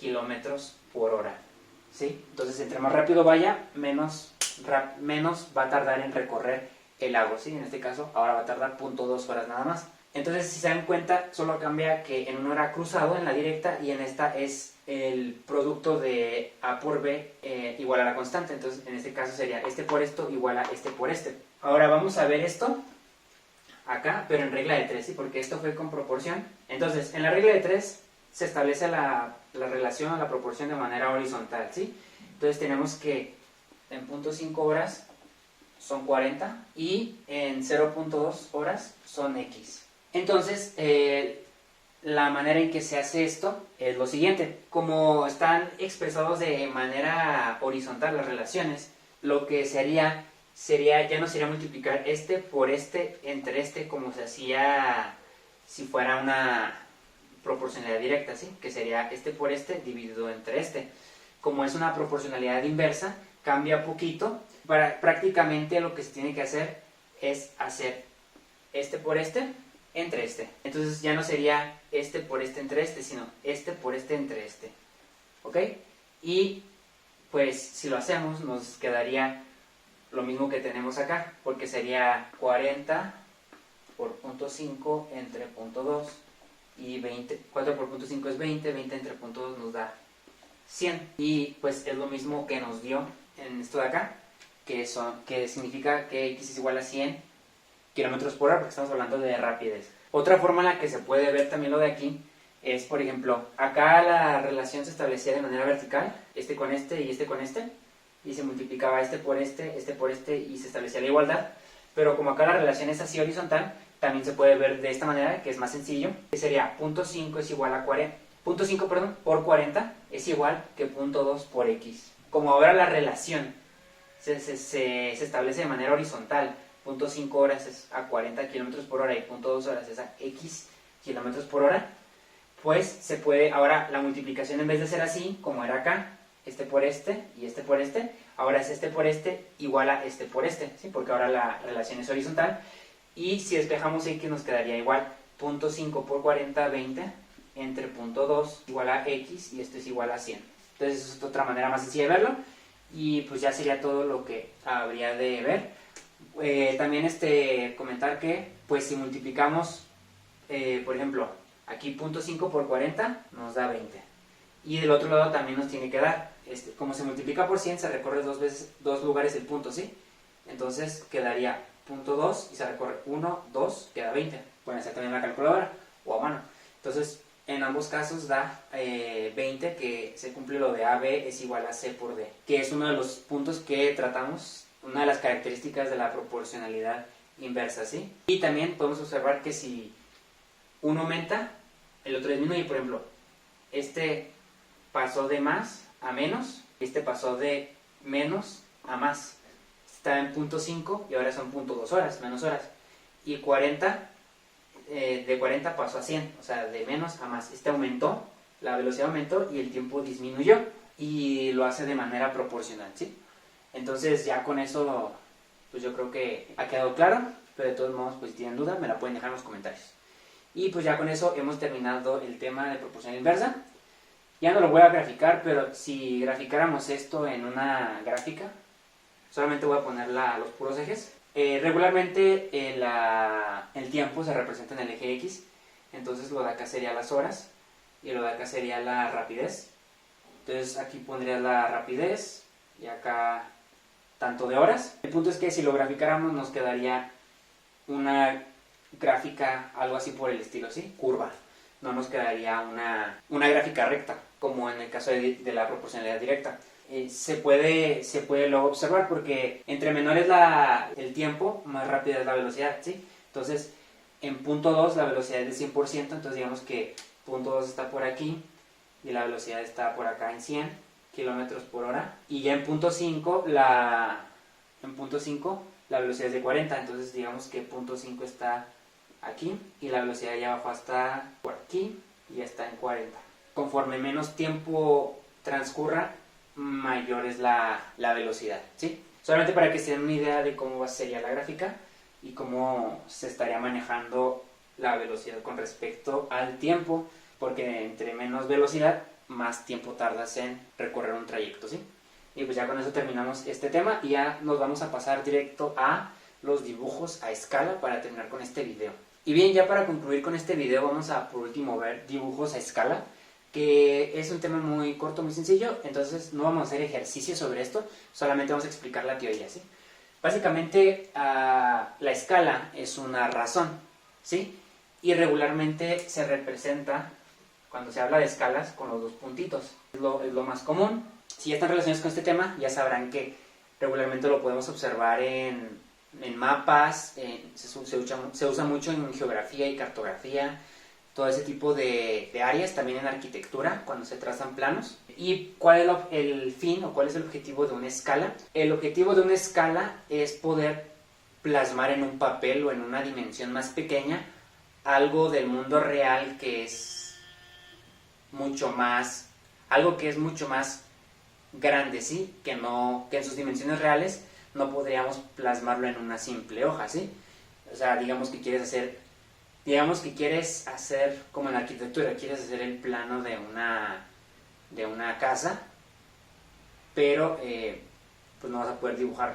Speaker 1: km por hora. ¿Sí? Entonces, entre más rápido vaya, menos va a tardar en recorrer el lago, ¿sí? En este caso, ahora va a tardar 0.2 horas nada más. Entonces, si se dan cuenta, solo cambia que en uno era cruzado, en la directa, y en esta es el producto de A por B igual a la constante. Entonces, en este caso sería este por esto igual a este por este. Ahora vamos a ver esto acá, pero en regla de 3, ¿sí? Porque esto fue con proporción. Entonces, en la regla de 3 se establece la relación o la proporción de manera horizontal, ¿sí? Entonces tenemos que en 0.5 horas son 40 y en 0.2 horas son X. Entonces, la manera en que se hace esto es lo siguiente. Como están expresados de manera horizontal las relaciones, lo que sería ya no sería multiplicar este por este entre este como se hacía si fuera una proporcionalidad directa, ¿sí? Que sería este por este dividido entre este. Como es una proporcionalidad inversa, cambia poquito. Prácticamente lo que se tiene que hacer es hacer este por este entre este. Entonces ya no sería este por este entre este, sino este por este entre este. ¿Ok? Y pues si lo hacemos nos quedaría lo mismo que tenemos acá, porque sería 40 por 0.5 entre 0.2 y 20, 4 por 0.5 es 20, 20 entre 0.2 nos da 100. Y pues es lo mismo que nos dio en esto de acá, que significa que x es igual a 100 kilómetros por hora, porque estamos hablando de rapidez. Otra forma en la que se puede ver también lo de aquí es, por ejemplo, acá la relación se establecía de manera vertical, este con este y este con este, y se multiplicaba este por este y se establecía la igualdad. Pero como acá la relación es así horizontal, también se puede ver de esta manera, que es más sencillo, que sería 0.5 es igual a 40, 0.5 perdón, por 40 es igual que 0.2 por x. Como ahora la relación se establece de manera horizontal, 0.5 horas es a 40 kilómetros por hora y 0.2 horas es a x kilómetros por hora, pues se puede, ahora la multiplicación en vez de ser así, como era acá, este por este y este por este, ahora es este por este igual a este por este, ¿sí? Porque ahora la relación es horizontal. Y si despejamos x nos quedaría igual 0.5 por 40, 20, entre 0.2 igual a x y esto es igual a 100. Entonces es otra manera más sencilla de verlo y pues ya sería todo lo que habría de ver. También comentar que pues si multiplicamos, por ejemplo, aquí 0.5 por 40 nos da 20. Y del otro lado también nos tiene que dar, como se multiplica por 100 se recorre dos lugares el punto, ¿sí? Entonces quedaría 0.2 y se recorre 1, 2, queda 20. Pueden hacer también la calculadora o a mano. Entonces en ambos casos da 20, que se cumple lo de AB es igual a C por D, que es uno de los puntos que tratamos, una de las características de la proporcionalidad inversa, ¿sí? Y también podemos observar que si uno aumenta, el otro disminuye. Por ejemplo, este pasó de más a menos, este pasó de menos a más. Está en 0.5 y ahora son 0.2 horas, menos horas. Y 40, de 40 pasó a 100, o sea, de menos a más. Aumentó, la velocidad aumentó y el tiempo disminuyó. Y lo hace de manera proporcional, ¿sí? Entonces ya con eso, pues yo creo que ha quedado claro. Pero de todos modos, pues si tienen duda, me la pueden dejar en los comentarios. Y pues ya con eso hemos terminado el tema de proporción inversa. Ya no lo voy a graficar, pero si graficáramos esto en una gráfica, solamente voy a poner los puros ejes. Regularmente el tiempo se representa en el eje X, entonces lo de acá sería las horas y lo de acá sería la rapidez. Entonces aquí pondría la rapidez y acá tanto de horas. El punto es que si lo graficáramos nos quedaría una gráfica algo así por el estilo, ¿sí? Curva. No nos quedaría una gráfica recta, como en el caso de la proporcionalidad directa. Se puede luego observar porque entre menor es el tiempo, más rápida es la velocidad, ¿sí? Entonces, en 0.2 la velocidad es de 100%, entonces digamos que 0.2 está por aquí y la velocidad está por acá en 100 kilómetros por hora. Y ya en 0.5 la velocidad es de 40, entonces digamos que 0.5 está aquí y la velocidad ya bajó hasta por aquí y ya está en 40. Conforme menos tiempo transcurra, mayor es la velocidad, ¿sí? Solamente para que se den una idea de cómo sería la gráfica y cómo se estaría manejando la velocidad con respecto al tiempo, porque entre menos velocidad, más tiempo tardas en recorrer un trayecto, ¿sí? Y pues ya con eso terminamos este tema y ya nos vamos a pasar directo a los dibujos a escala para terminar con este video. Y bien, ya para concluir con este video vamos a por último ver dibujos a escala, que es un tema muy corto, muy sencillo, entonces no vamos a hacer ejercicios sobre esto, solamente vamos a explicar la teoría, ¿sí? Básicamente la escala es una razón, ¿sí? Y regularmente se representa, cuando se habla de escalas, con los dos puntitos. Es lo más común. Si ya están relacionados con este tema, ya sabrán que regularmente lo podemos observar en mapas, se usa mucho en geografía y cartografía, todo ese tipo de áreas, también en arquitectura, cuando se trazan planos. ¿Y cuál es el fin o cuál es el objetivo de una escala? El objetivo de una escala es poder plasmar en un papel o en una dimensión más pequeña algo del mundo real que es mucho más, algo que es mucho más grande, ¿sí? Que en sus dimensiones reales no podríamos plasmarlo en una simple hoja, ¿sí? O sea, digamos que quieres hacer como en la arquitectura, quieres hacer el plano de una casa, pero pues no vas a poder dibujar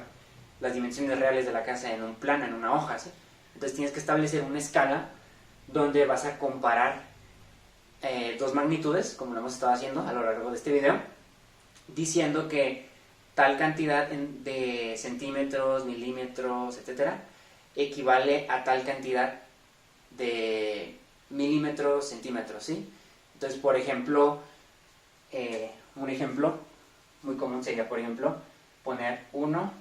Speaker 1: las dimensiones reales de la casa en un plano, en una hoja, ¿sí? Entonces tienes que establecer una escala donde vas a comparar dos magnitudes, como lo hemos estado haciendo a lo largo de este video, diciendo que tal cantidad de centímetros, milímetros, etcétera, equivale a tal cantidad de milímetros, centímetros, ¿sí? Entonces, por ejemplo, un ejemplo muy común sería, por ejemplo, poner 1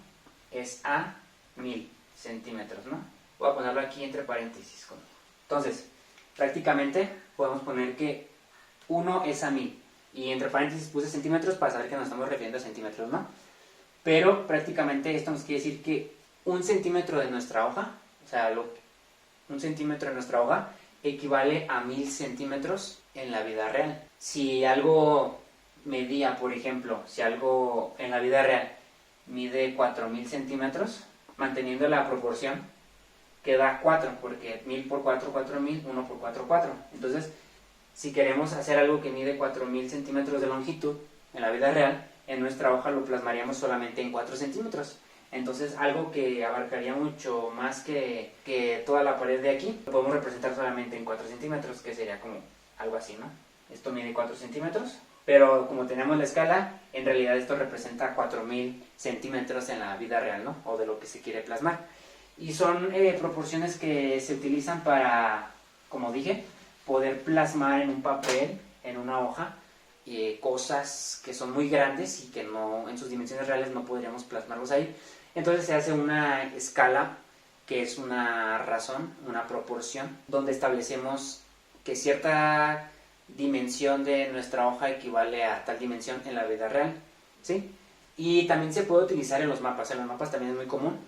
Speaker 1: es a 1000 centímetros, ¿no? Voy a ponerlo aquí entre paréntesis. Entonces, prácticamente podemos poner que 1 es a 1000. Y entre paréntesis puse centímetros para saber que nos estamos refiriendo a centímetros, ¿no? Pero prácticamente esto nos quiere decir que un centímetro de nuestra hoja, o sea, un centímetro de nuestra hoja equivale a 1000 centímetros en la vida real. Si algo medía, por ejemplo, si algo en la vida real mide 4000 centímetros, manteniendo la proporción, queda 4, porque 1000 por 4, 4000, 1 por 4, 4. Entonces, si queremos hacer algo que mide 4000 centímetros de longitud en la vida real, en nuestra hoja lo plasmaríamos solamente en 4 centímetros. Entonces, algo que abarcaría mucho más que toda la pared de aquí, lo podemos representar solamente en 4 centímetros, que sería como algo así, ¿no? Esto mide 4 centímetros, pero como tenemos la escala, en realidad esto representa 4000 centímetros en la vida real, ¿no? O de lo que se quiere plasmar. Y son proporciones que se utilizan para, como dije, poder plasmar en un papel, en una hoja, cosas que son muy grandes y que no, en sus dimensiones reales no podríamos plasmarlos ahí. Entonces se hace una escala, que es una razón, una proporción, donde establecemos que cierta dimensión de nuestra hoja equivale a tal dimensión en la vida real, ¿sí? Y también se puede utilizar en los mapas. En los mapas también es muy común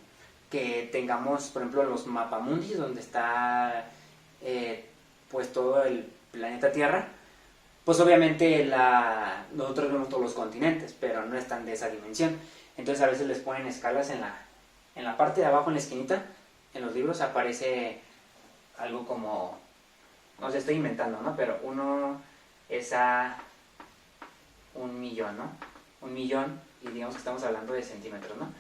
Speaker 1: que tengamos, por ejemplo, los mapamundis, donde está pues todo el planeta Tierra. Pues obviamente nosotros vemos todos los continentes, pero no están de esa dimensión. Entonces a veces les ponen escalas en la parte de abajo, en la esquinita. En los libros aparece algo como, no sé, estoy inventando, ¿no? Pero 1 es a 1.000.000, ¿no? 1.000.000, y digamos que estamos hablando de centímetros, ¿no?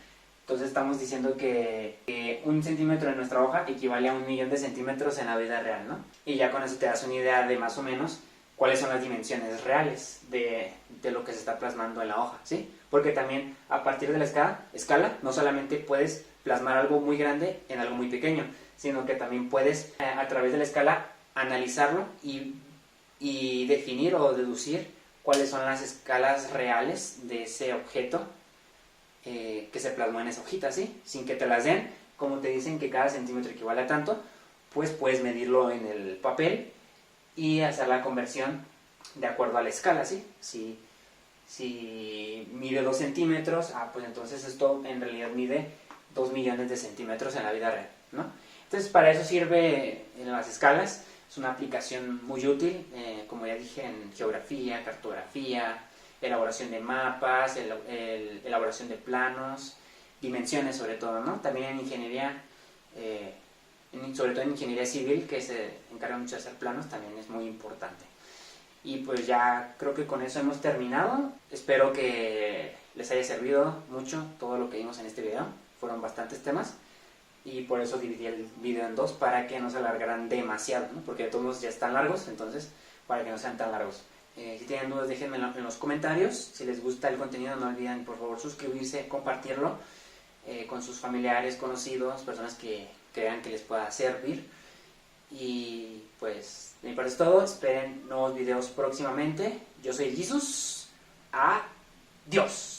Speaker 1: Entonces estamos diciendo que 1 centímetro de nuestra hoja equivale a 1.000.000 de centímetros en la vida real, ¿no? Y ya con eso te das una idea de más o menos cuáles son las dimensiones reales de lo que se está plasmando en la hoja, ¿sí? Porque también a partir de la escala no solamente puedes plasmar algo muy grande en algo muy pequeño, sino que también puedes a través de la escala analizarlo y definir o deducir cuáles son las escalas reales de ese objeto que se plasmó en esa hojita, ¿sí? Sin que te las den, como te dicen que cada centímetro equivale a tanto, pues puedes medirlo en el papel y hacer la conversión de acuerdo a la escala, ¿sí? Si mide 2 centímetros, pues entonces esto en realidad mide 2 millones de centímetros en la vida real, ¿no? Entonces para eso sirve en las escalas. Es una aplicación muy útil, como ya dije, en geografía, cartografía, elaboración de mapas, elaboración de planos, dimensiones sobre todo, ¿no? También en ingeniería, sobre todo en ingeniería civil, que se encarga mucho de hacer planos, también es muy importante. Y pues ya creo que con eso hemos terminado. Espero que les haya servido mucho todo lo que vimos en este video. Fueron bastantes temas y por eso dividí el video en dos, para que no se alargaran demasiado, ¿no? Porque de todos modos ya están largos, entonces para que no sean tan largos. Si tienen dudas, déjenmelo en los comentarios. Si les gusta el contenido, no olviden por favor suscribirse, compartirlo. con sus familiares, conocidos, personas que crean que les pueda servir. Y pues de mi parte es todo. Esperen nuevos videos próximamente. Yo soy Jesus. Adiós.